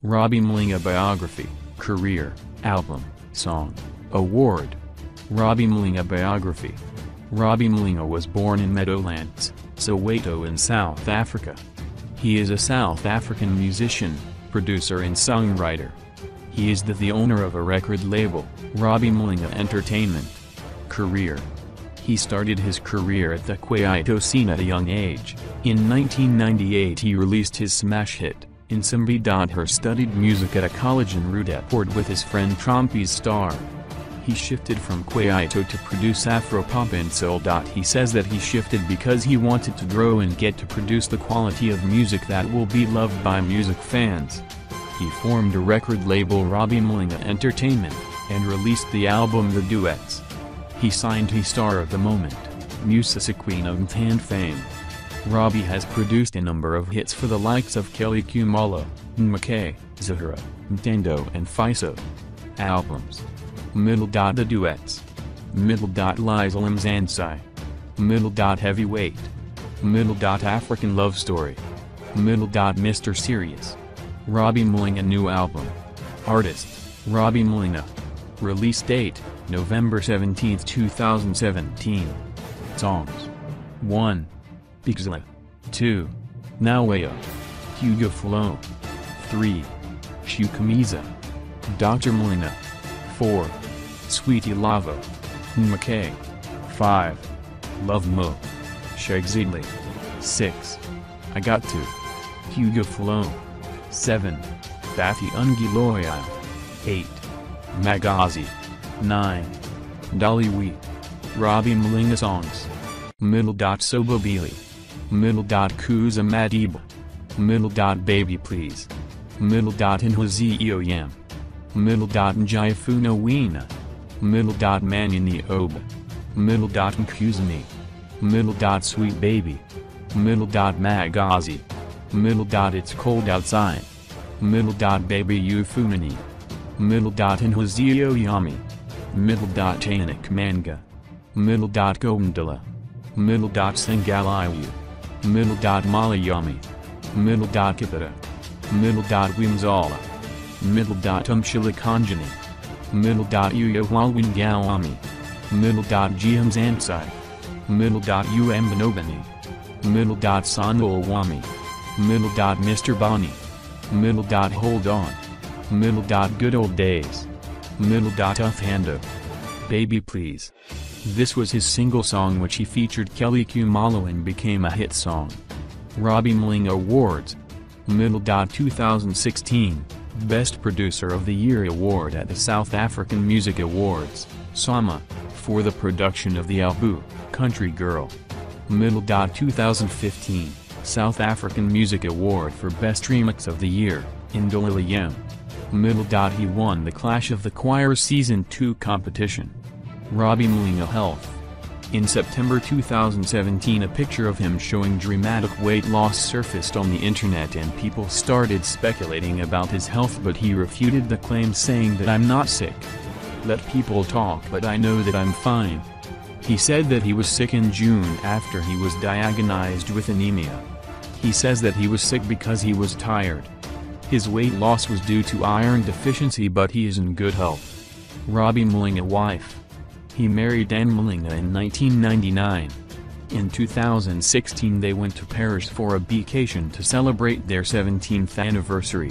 Robbie Malinga Biography, Career, Album, Song, Award. Robbie Malinga Biography. Robbie Malinga was born in Meadowlands, Soweto in South Africa. He is a South African musician, producer and songwriter. He is the owner of a record label, Robbie Malinga Entertainment. Career. He started his career at the Kwaito scene at a young age. In 1998 he released his smash hit, In Sindi. He studied music at a college in Rudeport with his friend Trompis Star. He shifted from Kwaito to produce Afropop and soul. He says that he shifted because he wanted to grow and get to produce the quality of music that will be loved by music fans. He formed a record label, Robbie Malinga Entertainment, and released the album The Duets. He signed to Star of the Moment, Musician of Mtan fame. Robbie has produced a number of hits for the likes of Kelly Kumalo, Nmake, Zahara, Mtando and Fiso. Albums. The Duets. Lizalim Zansai. Heavyweight. African Love Story. Mr. Serious. Robbie Malinga new album. Artist, Robbie Malinga. Release date, November 17, 2017. Songs. 1. Pixela. 2. Nawaya. Hugo Flow. 3. Shukamiza. Dr. Malinga. 4. Sweetie Lava. Nmake. 5. Love Mo. Shagzidli. 6. I Got To. Hugo Flow. 7. Bathi Ungiloya. 8. Magazi. 9. Daliwi. Robbie Malinga songs. Sobobili. Kuza Madiba. Baby Please. Inhozioyam. Njayafuna Wina. Manyani Oba. Nkuzani. Sweet Baby. Magazi. It's Cold Outside. Baby Ufunani. Inhozio Yami. Tanik Manga. Govandala. Singaliyu. Malayami. Kipara. Wimzala. Umshilikanjani. Uyo Walwingawami. Giamzansai. Umbanobani. Sanolwami. Mr. Bonnie. Hold On. Good Old Days. Tough Hando. Baby Please. This was his single song which he featured Kelly Kumalo and became a hit song. Robbie Malinga Awards. 2016, Best Producer of the Year Award at the South African Music Awards, SAMA, for the production of the album, Country Girl. 2015, South African Music Award for Best Remix of the Year, Indolilium. He won the Clash of the Choir Season 2 competition. Robbie Malinga Health. In September 2017 a picture of him showing dramatic weight loss surfaced on the internet and people started speculating about his health, but he refuted the claim saying that I'm not sick. Let people talk, but I know that I'm fine. He said that he was sick in June after he was diagnosed with anemia. He says that he was sick because he was tired. His weight loss was due to iron deficiency, but he is in good health. Robbie Malinga wife. He married Anne Malinga in 1999. In 2016 they went to Paris for a vacation to celebrate their 17th anniversary.